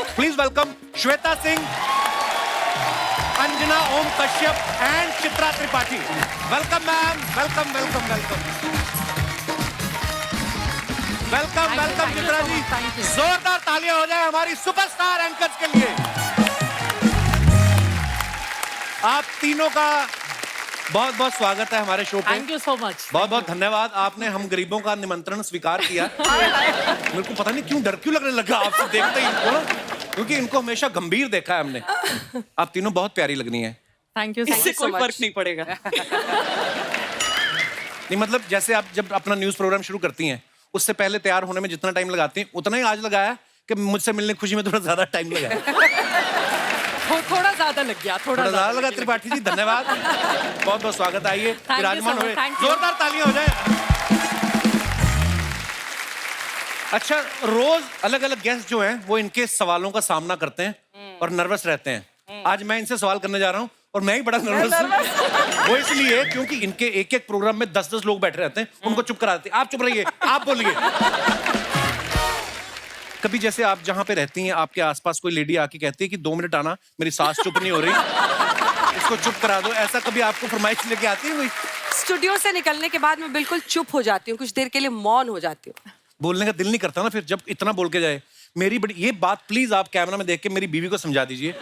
Please welcome Shweta Singh, Anjana Om Kashyap and Chitra Tripathi. Welcome ma'am. Welcome. Welcome Chitra ji, जोरदार तालियां हो जाए हमारी सुपरस्टार एंकर्स के लिए। आप तीनों का बहुत बहुत स्वागत है हमारे शो पे। Thank you so much. बहुत बहुत धन्यवाद, आपने हम गरीबों का निमंत्रण स्वीकार किया। मेरे को पता नहीं क्यों डर क्यों लगने लगा आपसे देखते ही इनको ना, क्योंकि इनको हमेशा गंभीर देखा है हमने। आप तीनों बहुत प्यारी लगनी है। Thank you. इससे कोई फर्क नहीं पड़ेगा। नहीं मतलब जैसे आप जब अपना न्यूज प्रोग्राम शुरू करती हैं, उससे पहले तैयार होने में जितना टाइम लगाती हैं उतना ही आज लगाया कि मुझसे मिलने की खुशी में थोड़ा ज्यादा टाइम लगा। थोड़ा ज्यादा लग गया, थोड़ा ज्यादा लगा। त्रिपाठी जी धन्यवाद, बहुत बहुत स्वागत। आइए विराजमान so हुए, much. जोरदार तालियां हो जाए। अच्छा, रोज अलग अलग गेस्ट जो हैं वो इनके सवालों का सामना करते हैं और नर्वस रहते हैं। आज मैं इनसे सवाल करने जा रहा हूँ और मैं ही बड़ा नर्वस हूँ। वो इसलिए क्योंकि इनके एक एक प्रोग्राम में 10-10 लोग बैठे रहते हैं, उनको चुप करा देते हैं। आप चुप रहिए, आप बोलिए। कभी जैसे आप जहाँ पे रहती हैं, आपके आसपास कोई लेडी आके कहती है कि 2 मिनट आना, मेरी सास चुप नहीं हो रही, इसको चुप करा दो, ऐसा कभी आपको फरमाइश लेके आती है कोई? स्टूडियो से निकलने के बाद मैं बिल्कुल चुप हो जाती हूँ, कुछ देर के लिए मौन हो जाती हूँ। बोलने का दिल नहीं करता ना फिर जब इतना बोल के जाए। मेरी बड़ी ये बात प्लीज आप कैमरा में देख के मेरी बीवी को समझा दीजिए।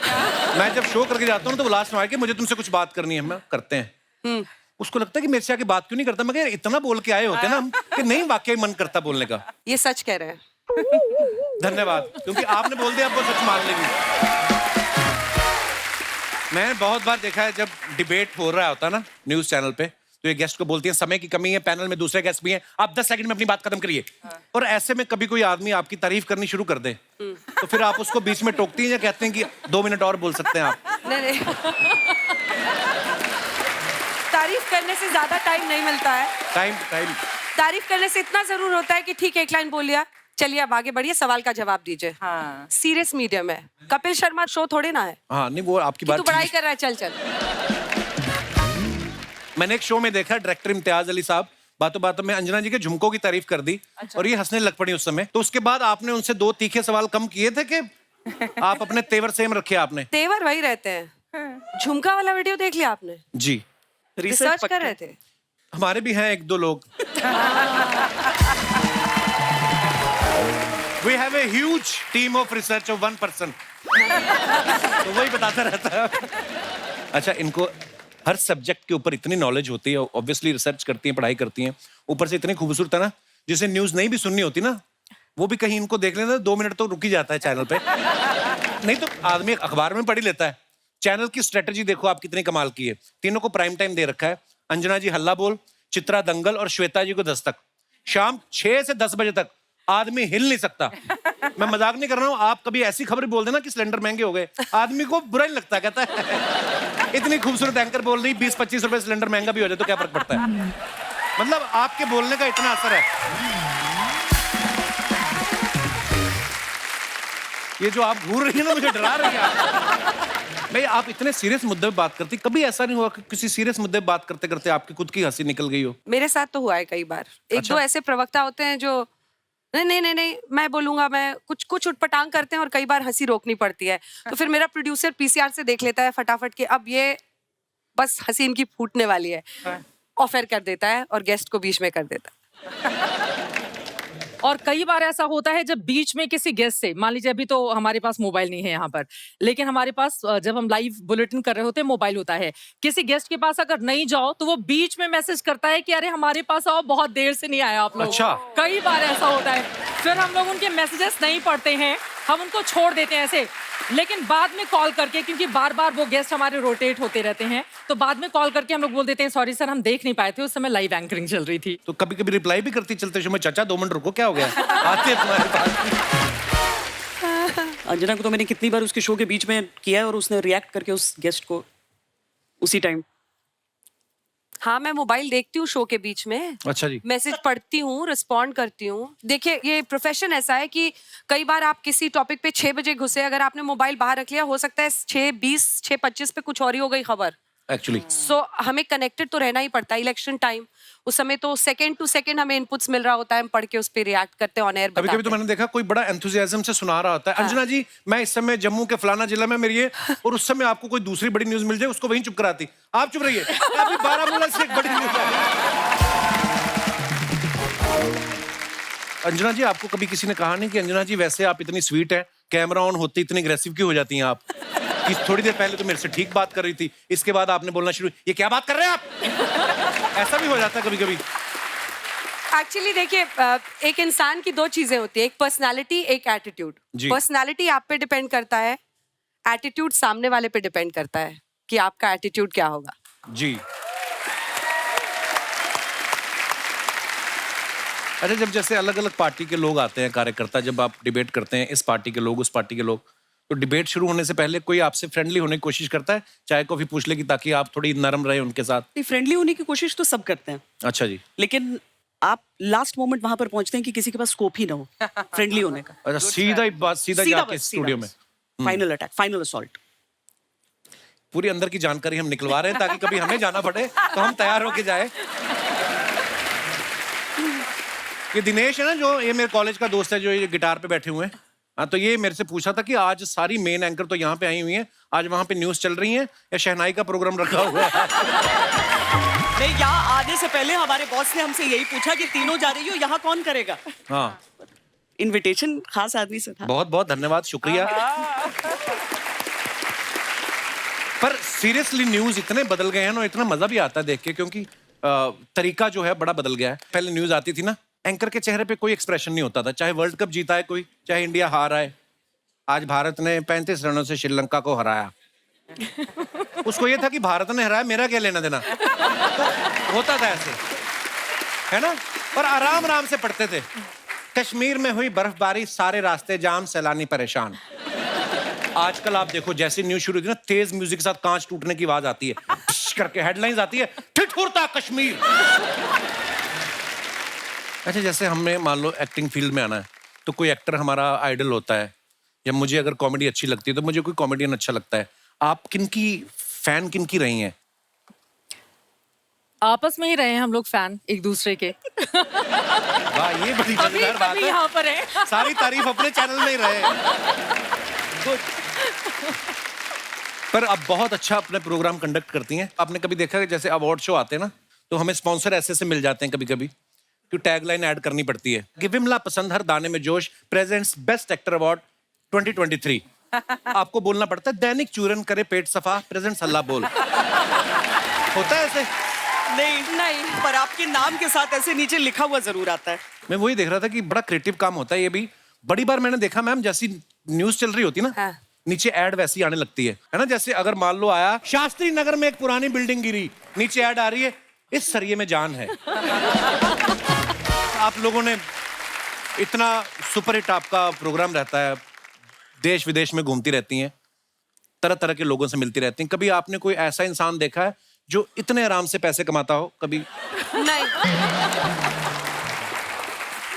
मैं जब शो करके जाता हूँ तो वो लास्ट में आके मुझे तुमसे कुछ बात करनी है, मैं करते हैं। उसको लगता है कि मेरे से आके बात क्यों नहीं करता। मैं इतना बोल के आए होते ना हम कि नहीं वाकई मन करता बोलने का। ये सच कह रहे हैं। धन्यवाद, क्योंकि आपने बोल दिया, अब वो सच मान लेगी। मैंने बहुत बार देखा है जब डिबेट हो रहा होता ना न्यूज चैनल पे, तो ये गेस्ट को बोलती है समय की कमी है, पैनल में दूसरे गेस्ट भी हैं, आप 10 सेकंड में अपनी बात खत्म करिए। और ऐसे में कभी कोई आदमी आपकी तारीफ करनी शुरू कर दे तो फिर आप उसको बीच में टोकती हैं या कहते हैं कि 2 मिनट और बोल सकते हैं आप? नहीं तारीफ करने से ज्यादा टाइम नहीं मिलता है। टाइम तारीफ करने से इतना जरूर होता है कि ठीक है, एक लाइन बोल लिया, चलिए अब आगे बढ़िए, सवाल का जवाब दीजिए। हाँ। सीरियस मीडियम है, कपिल शर्मा शो थोड़े ना है। हाँ नहीं, वो आपकी बात। तू पढ़ाई कर रहा है, चल। मैंने एक शो में देखा, डायरेक्टर इम्तियाज अली साहब बातों बातों में अंजना जी के झुमकों की तारीफ कर दी। अच्छा। और ये हंसने लग पड़ी उस समय। तो उसके बाद आपने उनसे 2 तीखे सवाल कम किए थे कि आप अपने तेवर सेम रखे? आपने तेवर वही रहते हैं। झुमका वाला वीडियो देख लिया आपने? जी, रिसर्च कर रहे थे। हमारे भी हैं 1-2 लोग। We have a huge team of research of 1 person. तो वही बताता रहता है। अच्छा, इनको हर सब्जेक्ट के ऊपर इतनी नॉलेज होती है, ऑब्वियसली रिसर्च करती हैं, पढ़ाई करती हैं, ऊपर से इतनी खूबसूरत है ना, जिसे न्यूज नहीं भी सुननी होती ना, वो भी कहीं इनको देख लेना 2 मिनट तो रुक ही जाता है चैनल पे। नहीं तो आदमी अखबार में पढ़ ही लेता है। चैनल की स्ट्रेटेजी देखो आप कितनी कमाल की है। तीनों को प्राइम टाइम दे रखा है। अंजना जी हल्ला बोल, चित्रा दंगल और श्वेता जी को दस्तक। शाम 6 से 10 बजे तक आदमी हिल नहीं सकता। मैं मजाक नहीं कर रहा हूँ। आप कभी ऐसी खबर बोल देना कि सिलेंडर महंगे हो गए, आदमी को बुरा नहीं लगता, कहता है इतनी खूबसूरत एंकर बोल रही, 20-25 रुपए सिलेंडर महंगा भी हो जाए तो क्या फर्क पड़ता है। मतलब आपके बोलने का इतना असर है। ये जो आप घूर रही है ना, मुझे डरा रही है। भाई आप इतने सीरियस मुद्दे पे बात करती, कभी ऐसा नहीं हुआ कि किसी सीरियस मुद्दे पे बात करते करते आपकी खुद की हंसी निकल गई हो? मेरे साथ तो हुआ है कई बार। एक दो ऐसे प्रवक्ता होते हैं जो नहीं मैं बोलूंगा, मैं कुछ उटपटांग करते हैं और कई बार हंसी रोकनी पड़ती है। तो फिर मेरा प्रोड्यूसर पीसीआर से देख लेता है फटाफट के, अब ये बस हंसी इनकी फूटने वाली है, ऑफ एयर कर देता है और गेस्ट को बीच में कर देता है। और कई बार ऐसा होता है जब बीच में किसी गेस्ट से, मान लीजिए अभी तो हमारे पास मोबाइल नहीं है यहाँ पर, लेकिन हमारे पास जब हम लाइव बुलेटिन कर रहे होते हैं मोबाइल होता है, किसी गेस्ट के पास अगर नहीं जाओ तो वो बीच में मैसेज करता है कि अरे हमारे पास आओ, बहुत देर से नहीं आया आप लोग। अच्छा। कई बार ऐसा होता है। फिर हम लोग उनके मैसेजेस नहीं पढ़ते हैं, हम उनको छोड़ देते हैं ऐसे, लेकिन बाद में कॉल करके, क्योंकि बार बार वो गेस्ट हमारे रोटेट होते रहते हैं, तो बाद में कॉल करके हम लोग बोल देते हैं सॉरी सर हम देख नहीं पाए थे, उस समय लाइव एंकरिंग चल रही थी। तो कभी कभी रिप्लाई भी करती चलते शो में, चाचा 2 मिनट रुको, क्या हो गया, आते तुम्हारे पास। अंजना को तो मैंने कितनी बार उसके शो के बीच में किया है और उसने रिएक्ट करके उस गेस्ट को उसी टाइम। हाँ, मैं मोबाइल देखती हूँ शो के बीच में। अच्छा जी। मैसेज पढ़ती हूँ, रिस्पॉन्ड करती हूँ। देखिए, ये प्रोफेशन ऐसा है कि कई बार आप किसी टॉपिक पे 6 बजे घुसे, अगर आपने मोबाइल बाहर रख लिया, हो सकता है 6:20, 6:25 पे कुछ और ही हो गई खबर। एक्चुअली। सो हमें कनेक्टेड तो रहना ही पड़ता है। इलेक्शन टाइम उस समय तो सेकंड टू सेकंड हमें इनपुट्स मिल रहा होता है, हम पढ़ के उस पर रिएक्ट करते हैं, ऑन एयर कभी कभी तो मैंने देखा कोई बड़ा एंथुसियाज्म से सुना रहा होता है, अंजना जी मैं इस समय जम्मू के फलाना जिला में मेरी है, और उस समय आपको कोई दूसरी बड़ी न्यूज मिल जाए, उसको वहीं चुप कराती। आप चुप रहिए, अभी बारामूला से एक बड़ी न्यूज है। अंजना जी, आपको कभी किसी ने कहा नहीं कि अंजना जी वैसे आप इतनी स्वीट है, कैमरा ऑन होते इतनी अग्रेसिव क्यों हो जाती हैं आप? कि थोड़ी देर पहले तो मेरे से ठीक बात कर रही थी, इसके बाद आपने बोलना शुरू, ये क्या बात कर रहे हैं आप? ऐसा भी हो जाता है कभी कभी। एक्चुअली देखिए, एक इंसान की दो चीजें होती है, एक पर्सनालिटी, एक एटीट्यूड। जी। पर्सनालिटी आप पे डिपेंड करता है, एटीट्यूड सामने वाले पे डिपेंड करता है कि आपका एटीट्यूड क्या होगा। जी। अच्छा, जब जैसे अलग अलग पार्टी के लोग आते हैं, कार्यकर्ता, जब आप डिबेट करते हैं, इस पार्टी के लोग, उस पार्टी के लोग, तो डिबेट शुरू होने से पहले कोई आपसे फ्रेंडली होने की कोशिश करता है, चाय कॉफी पूछ ले कि ताकि आप थोड़ी नरम रहे उनके साथ? फ्रेंडली होने की कोशिश तो सब करते हैं, अच्छा जी। लेकिन आप लास्ट मोमेंट वहां पर पहुंचते हैं कि किसी के पास स्कोप ही ना हो फ्रेंडली होने का। अच्छा, सीधा ही बात, सीधा जाके स्टूडियो में फाइनल अटैक, फाइनल असॉल्ट। पूरी अंदर की जानकारी हम निकलवा रहे हैं ताकि कभी हमें जाना पड़े तो हम तैयार होके जाए। ये दिनेश है ना, जो ये मेरे कॉलेज का दोस्त है, जो ये गिटार पे बैठे हुए हैं, हाँ, तो ये मेरे से पूछा था कि आज सारी मेन एंकर तो यहाँ पे आई हुई हैं, आज वहाँ पे न्यूज चल रही है या शहनाई का प्रोग्राम रखा हुआ है? नहीं, यहाँ आने से पहले हमारे बॉस ने हमसे यही पूछा कि तीनों जा रही हो, यहाँ कौन करेगा? हाँ, इनविटेशन खास आदमी से था। बहुत बहुत धन्यवाद, शुक्रिया। पर सीरियसली न्यूज इतने बदल गए हैं ना, इतना मजा भी आता है देख के, क्योंकि तरीका जो है बड़ा बदल गया है। पहले न्यूज आती थी ना, एंकर के चेहरे पे कोई एक्सप्रेशन नहीं होता था, चाहे वर्ल्ड कप जीता है कोई, चाहे इंडिया हारा है। आज भारत ने 35 रनों से श्रीलंका को हराया, उसको ये था कि भारत ने हराया, मेरा क्या लेना देना। तो होता था ऐसे, है ना, और आराम आराम से पढ़ते थे। कश्मीर में हुई बर्फबारी, सारे रास्ते जाम, सैलानी परेशान। आजकल आप देखो, जैसी न्यूज शुरू होती है ना, तेज म्यूजिक के साथ कांच टूटने की आवाज आती है, टिश करके हेडलाइंस आती है, ठिठुरता कश्मीर। अच्छा, जैसे हमने मान लो एक्टिंग फील्ड में आना है, तो कोई एक्टर हमारा आइडल होता है, या मुझे अगर कॉमेडी अच्छी लगती है तो मुझे कोई कॉमेडियन अच्छा लगता है। आप किनकी फैन, किनकी रही हैं? आपस में ही रहे हैं हम लोग फैन एक दूसरे के। वाह, ये बड़ी अभी मजेदार बात अभी है। यहाँ पर है। सारी तारीफ अपने चैनल में ही रहे। Good. पर आप बहुत अच्छा अपने प्रोग्राम कंडक्ट करती हैं। आपने कभी देखा कि जैसे अवार्ड शो आते हैं ना, तो हमें स्पॉन्सर ऐसे से मिल जाते हैं कभी कभी कि टैगलाइन ऐड करनी पड़ती है कि विमला पसंद हर दाने में जोश प्रेजेंट्स बेस्ट एक्टर अवार्ड 2023। आपको बोलना पड़ता है दैनिक चूरन करे पेट सफा प्रेजेंट्स हल्ला बोल। होता है ऐसे? नहीं, पर आपके नाम के साथ ऐसे नीचे लिखा हुआ जरूर आता है। मैं वही देख रहा था कि बड़ा क्रिएटिव काम होता है ये भी। बड़ी बार मैंने देखा मैम, जैसी न्यूज चल रही होती ना, हाँ। नीचे ऐड वैसी आने लगती है ना। जैसे अगर मान लो आया शास्त्री नगर में एक पुरानी बिल्डिंग गिरी, नीचे ऐड आ रही है इस सरिये में जान है। आप लोगों ने इतना सुपरहिट आपका प्रोग्राम रहता है, देश विदेश में घूमती रहती हैं, तरह तरह के लोगों से मिलती रहती हैं। कभी आपने कोई ऐसा इंसान देखा है जो इतने आराम से पैसे कमाता हो? कभी नहीं।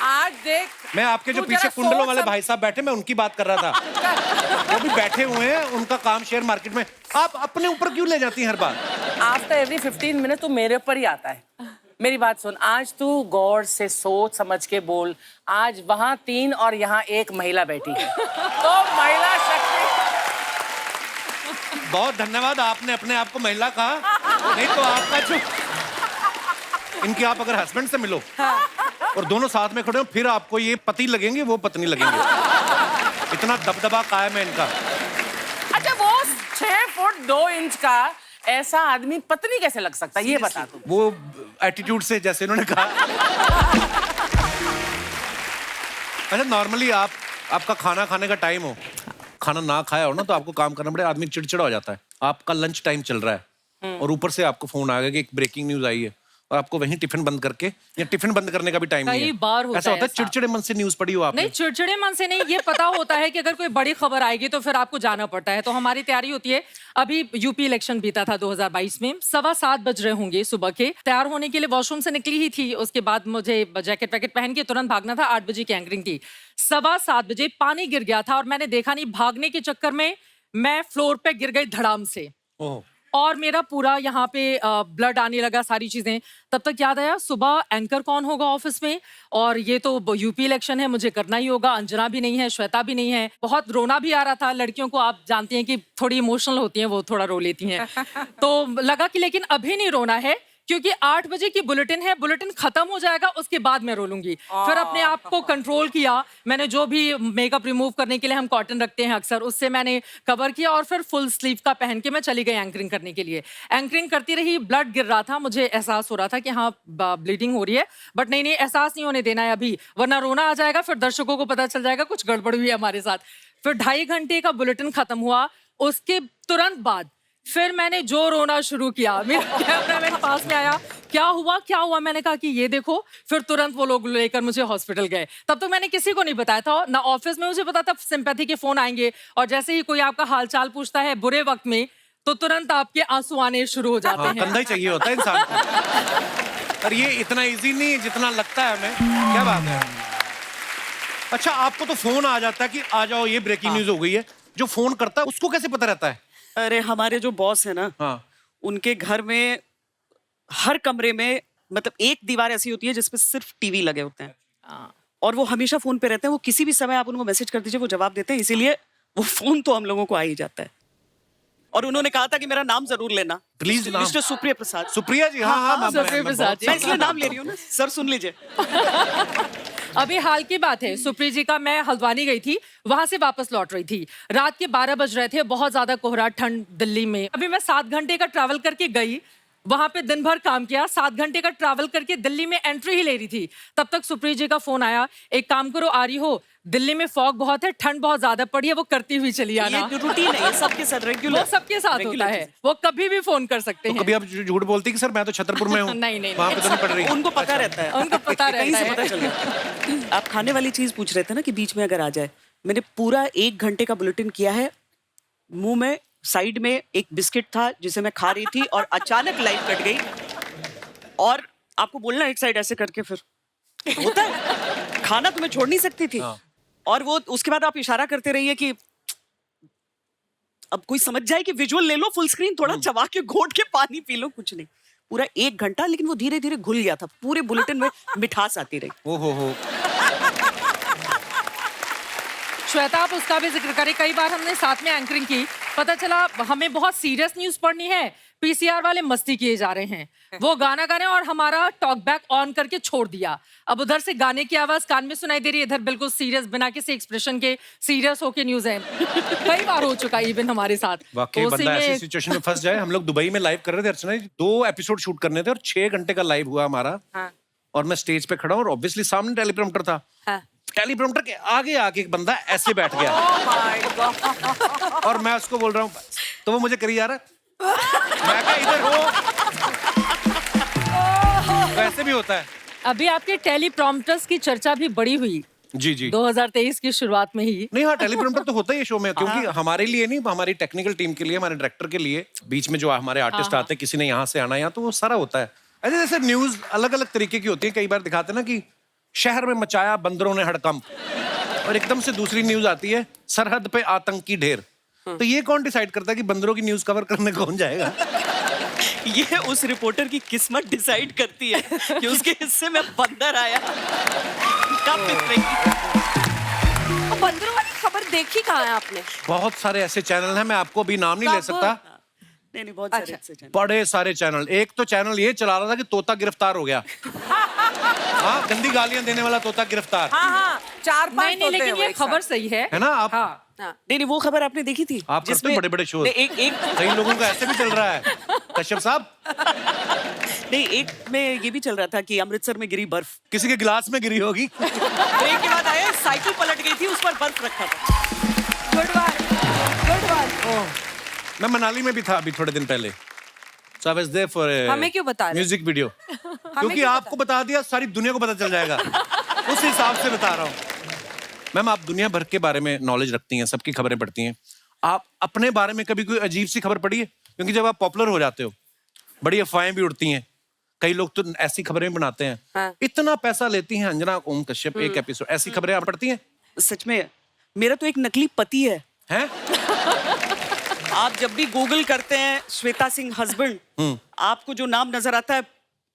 आज देख, मैं आपके जो तू पीछे जरा कुंडलों सोच वाले सम- भाई साहब बैठे, मैं उनकी बात कर रहा था। वो भी बैठे हुए हैं, उनका काम शेयर मार्केट में। आप अपने ऊपर क्यों ले जाती हैं हर बार? आफ्टर एवरी 15 मिनट तो मेरे ऊपर ही आता है। मेरी बात सुन, आज तू गौर से सोच समझ के बोल। आज वहाँ 3 और यहाँ 1 महिला बैठी है, तो महिला शक्ति। बहुत धन्यवाद, आपने अपने आप को महिला कहा, नहीं तो आपका जो इनके आप अगर हस्बैंड से मिलो और दोनों साथ में खड़े हो, फिर आपको ये पति लगेंगे, वो पत्नी लगेंगे। इतना दबदबा कायम है इनका। अच्छा, वो 6 फुट 2 इंच का ऐसा आदमी पत्नी कैसे लग सकता है, ये बता तू। वो एटीट्यूड से, जैसे इन्होंने कहा। अच्छा, नॉर्मली आपका खाना खाने का टाइम हो, खाना ना खाया हो ना, तो आपको काम करना पड़े, आदमी चिड़चिड़ा हो जाता है। आपका लंच टाइम चल रहा है और ऊपर से आपको फोन आ गया कि एक ब्रेकिंग न्यूज आई है, और आपको वहीं टिफिन बंद करके, या टिफिन बंद करने का भी टाइम नहीं है। कई बार होता ऐसा है होता है, ऐसा। चिड़चिड़े मन से न्यूज पढ़ी हो आपने? नहीं, चिड़चिड़े मन से नहीं, ये पता होता है कि अगर कोई बड़ी खबर आएगी तो फिर आपको जाना पड़ता है। तो हमारी तैयारी होती है। अभी यूपी इलेक्शन बीता था 2022 में, 7:15 बज रहे होंगे सुबह के। तैयार होने के लिए वॉशरूम से निकली ही थी, उसके बाद मुझे जैकेट वैकेट पहन के तुरंत भागना था। 8 बजे की एंकरिंग थी। 7:15 बजे पानी गिर गया था और मैंने देखा नहीं, भागने के चक्कर में मैं फ्लोर पे गिर गई धड़ाम से। ओह। और मेरा पूरा यहाँ पे ब्लड आने लगा, सारी चीजें। तब तक याद आया सुबह एंकर कौन होगा ऑफिस में, और ये तो यूपी इलेक्शन है, मुझे करना ही होगा। अंजना भी नहीं है, श्वेता भी नहीं है। बहुत रोना भी आ रहा था। लड़कियों को आप जानती हैं कि थोड़ी इमोशनल होती हैं, वो थोड़ा रो लेती हैं। तो लगा कि लेकिन अभी नहीं रोना है, क्योंकि 8 बजे की बुलेटिन है, बुलेटिन खत्म हो जाएगा, उसके बाद मैं रो लूंगी। फिर अपने आप को कंट्रोल किया मैंने, जो भी मेकअप रिमूव करने के लिए हम कॉटन रखते हैं अक्सर, उससे मैंने कवर किया, और फिर फुल स्लीव का पहन के मैं चली गई एंकरिंग करने के लिए। एंकरिंग करती रही, ब्लड गिर रहा था, मुझे एहसास हो रहा था कि हाँ ब्लीडिंग हो रही है, बट नहीं, एहसास नहीं होने देना है अभी, वरना रोना आ जाएगा, फिर दर्शकों को पता चल जाएगा कुछ गड़बड़ हुई है हमारे साथ। फिर 2.5 घंटे का बुलेटिन खत्म हुआ, उसके तुरंत बाद फिर मैंने जो रोना शुरू किया। मेरा कैमरामैन पास में आया, क्या हुआ, मैंने कहा कि ये देखो। फिर तुरंत वो लोग लेकर मुझे हॉस्पिटल गए। तब तो मैंने किसी को नहीं बताया था, ना ऑफिस में मुझे पता था सिंपैथी के फोन आएंगे, और जैसे ही कोई आपका हालचाल पूछता है बुरे वक्त में, तो तुरंत आपके आंसू आने शुरू हो जाते हैं। कंधा ही चाहिए होता है इंसान को। और ये इतना इजी नहीं है जितना लगता है हमें। क्या बात है। अच्छा, आपको तो फोन आ जाता है कि आ जाओ, ये ब्रेकिंग न्यूज हो गई है। जो फोन करता है उसको कैसे पता रहता है? अरे हमारे जो बॉस है ना, हाँ, उनके घर में हर कमरे में मतलब एक दीवार ऐसी होती है जिसपे सिर्फ टीवी लगे होते हैं, और वो हमेशा फोन पे रहते हैं। वो किसी भी समय आप उनको मैसेज कर दीजिए, वो जवाब देते हैं, इसीलिए वो फोन तो हम लोगों को आ ही जाता है। और उन्होंने कहा था कि मेरा नाम जरूर लेना, प्लीज। मिस्टर सुप्रिया प्रसाद। सुप्रिया जी, हाँ, सुप्रिया प्रसाद जी। मैं इसलिए नाम ले रही हूँ ना सर, सुन लीजिए। अभी हाल की बात है, सुप्री जी का, मैं हल्द्वानी गई थी, वहां से वापस लौट रही थी, रात के 12 बज रहे थे, बहुत ज्यादा कोहरा, ठंड दिल्ली में। अभी मैं 7 घंटे का ट्रैवल करके गई, वहां पे दिन भर काम किया, 7 घंटे का ट्रैवल करके दिल्ली में एंट्री ही ले रही थी। तब तक सुप्री जी का फोन आया, एक काम करो, आ रही हो, दिल्ली में फॉग बहुत है, ठंड बहुत ज्यादा पड़ी है, वो करती हुई चली आना। ये रूटीन है, ये सबके साथ रेगुलर, वो सबके साथ होता है, वो कभी भी फोन कर सकते तो हैं। कभी आप झूठ बोलती कि सर मैं तो छतरपुर में हूँ? नहीं, वहाँ पे तो नहीं पड़ रही। उनको पता रहता है, उनको पता कहीं रहता से पता है। चल गया। आप खाने वाली चीज पूछ रहे थे ना कि बीच में अगर आ जाए, मैंने पूरा 1 घंटे का बुलेटिन किया है, मुंह में साइड में एक बिस्किट था जिसे मैं खा रही थी, और अचानक लाइट कट गई, और आपको बोलना एक साइड ऐसे करके, फिर होता है, खाना तो मैं छोड़ नहीं सकती थी। और वो उसके बाद आप इशारा करते रहिए कि अब कोई समझ जाए कि विजुअल ले लो फुल स्क्रीन, थोड़ा चबा के घोट के पानी पी लो, कुछ नहीं। पूरा 1 घंटा, लेकिन वो धीरे धीरे घुल गया था, पूरे बुलेटिन में मिठास आती रही। ओ हो। श्वेता, आप उसका भी जिक्र करें, कई बार हमने साथ में एंकरिंग की, पता चला हमें बहुत सीरियस न्यूज पढ़नी है, पीसीआर वाले मस्ती किए जा रहे हैं, वो गाना गा रहे हैं और हमारा टॉक बैक ऑन करके छोड़ दिया। अब उधर से गाने की आवाज कान में सुनाई दे रही है, इधर बिल्कुल सीरियस, बिना किसी एक्सप्रेशन के सीरियस होके न्यूज है। कई बार हो चुका इवन हमारे साथ। वाकई बंदा ऐसी सिचुएशन में फंस जाए। हम लोग दुबई में लाइव कर रहे थे अर्चना जी, 2 एपिसोड शूट करने थे, और 6 घंटे का लाइव हुआ हमारा। और मैं स्टेज पे खड़ा हूँ, और ऑब्वियसली सामने टेलीप्रॉम्प्टर था। टेलीप्रॉम्प्टर के आगे आके एक बंदा ऐसे बैठ गया। और मैं उसको बोल रहा हूँ, तो वो मुझे करी जा रहा है, मैं कहा इधर हो। वैसे भी होता है। अभी आपके टेलीप्रॉम्प्टर्स की चर्चा भी बड़ी हुई जी 2023 की शुरुआत में ही। नहीं, हाँ, टेलीप्रॉम्प्टर तो होता ही है शो में, क्योंकि हमारे लिए नहीं, हमारी टेक्निकल टीम के लिए, हमारे डायरेक्टर के लिए, बीच में जो हमारे आर्टिस्ट आते हैं, किसी ने यहाँ से आना, यहाँ, तो वो सारा होता है। ऐसे जैसे न्यूज अलग अलग तरीके की होती है। कई बार दिखाते हैं ना कि शहर में मचाया बंदरों ने हड़कंप, और एकदम से दूसरी न्यूज आती है, सरहद पे आतंकी ढेर। तो ये कौन डिसाइड करता है कि बंदरों की न्यूज कवर करने कौन जाएगा? ये उस रिपोर्टर की किस्मत डिसाइड करती है कि उसके हिस्से में बंदर आया। बंदरों वाली खबर देखी कहाँ है आपने? बहुत सारे ऐसे चैनल हैं, मैं आपको अभी नाम नहीं ले सकता। नहीं, बहुत सारे ऐसे चैनल। बड़े सारे चैनल। एक तो चैनल ये चला रहा था कि तोता गिरफ्तार हो गया। हाँ, गंदी गालियां देने वाला तोता गिरफ्तार। हाँ, 4-5 नहीं, लेकिन ये खबर सही है है ना? आप नहीं, वो खबर आपने देखी थी? आप करते हो बड़े-बड़े शो। एक कई लोगों का ऐसे भी चल रहा है, कश्यप साहब। नहीं, एक में ये भी चल रहा था कि अमृतसर में गिरी बर्फ, किसी के गिलास में गिरी होगी। ब्रेक के बाद आए, साइकिल पलट गई थी, उस पर बर्फ रखा था। Good one. मैं मनाली में भी था अभी थोड़े दिन पहले। So I was there for a हमें क्यों बता रहे? Music video. क्योंकि क्यों आपको बता दिया, सारी दुनिया को पता चल जाएगा। उस हिसाब से बता रहा हूँ। मैम, आप दुनिया भर के बारे में नॉलेज रखती हैं, सबकी खबरें पढ़ती हैं। आप अपने बारे में कभी कोई अजीब सी खबर पढ़ी है? क्योंकि जब आप पॉपुलर हो जाते हो, बड़ी अफवाहें भी उड़ती हैं। कई लोग तो ऐसी खबरें बनाते हैं। हाँ। इतना पैसा लेती हैं अंजना ओम कश्यप एक एपिसोड, ऐसी खबरें आप पढ़ती हैं? सच में, मेरा तो एक नकली पति है। हैं? आप जब भी गूगल करते हैं श्वेता सिंह हस्बैंड, आपको जो नाम नजर आता है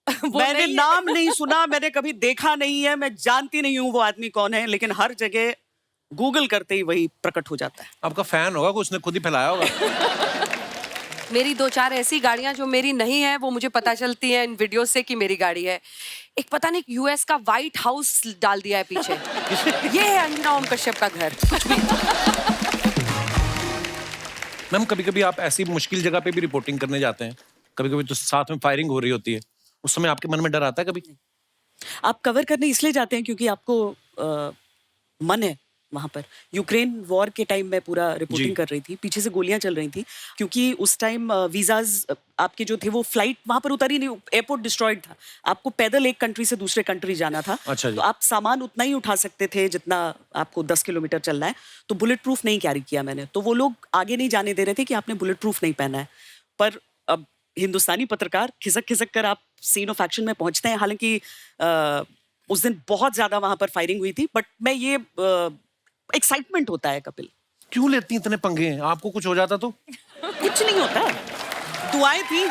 मैंने नहीं है। नाम नहीं सुना, मैंने कभी देखा नहीं है, मैं जानती नहीं हूँ वो आदमी कौन है, लेकिन हर जगह गूगल करते ही वही प्रकट हो जाता है। आपका फैन होगा, कुछ उसने खुद ही फैलाया होगा। मेरी 2-4 ऐसी गाड़ियां जो मेरी नहीं है वो मुझे पता चलती है इन वीडियो से कि मेरी गाड़ी है। एक पता नहीं यूएस का व्हाइट हाउस डाल दिया है पीछे। ये है अंजना ओम कश्यप का घर। कुछ भी। मैम कभी कभी आप ऐसी मुश्किल जगह पे भी रिपोर्टिंग करने जाते हैं, कभी कभी तो साथ में फायरिंग हो रही होती है, उस समय आपके मन में डर आता है कभी? आप कवर करने इसलिए जाते हैं क्योंकि आपको मन है वहां पर। यूक्रेन वॉर के टाइम मैं पूरा जी। रिपोर्टिंग कर रही थी, पीछे से गोलियां चल रही थी, क्योंकि उस टाइम वीजाज आपके जो थे वो फ्लाइट वहां पर उतारी नहीं, एयरपोर्ट डिस्ट्रॉयड था, आपको पैदल एक कंट्री से दूसरे कंट्री जाना था। अच्छा जी। तो आप सामान उतना ही उठा सकते थे जितना आपको 10 किलोमीटर चलना है, तो बुलेट प्रूफ नहीं कैरी किया मैंने। तो वो लोग आगे नहीं जाने दे रहे थे कि आपने बुलेट प्रूफ नहीं पहना है। पर अब हिंदुस्तानी पत्रकार खिसक खिसक कर आप सीन ऑफ एक्शन में पहुंचते हैं। हालांकि उस दिन बहुत ज्यादा वहां पर फायरिंग हुई थी, बट मैं ये एक्साइटमेंट होता है कपिल। क्यों लेती हैं इतने पंगे हैं? आपको कुछ हो जाता तो? कुछ नहीं होता, दुआएं थी।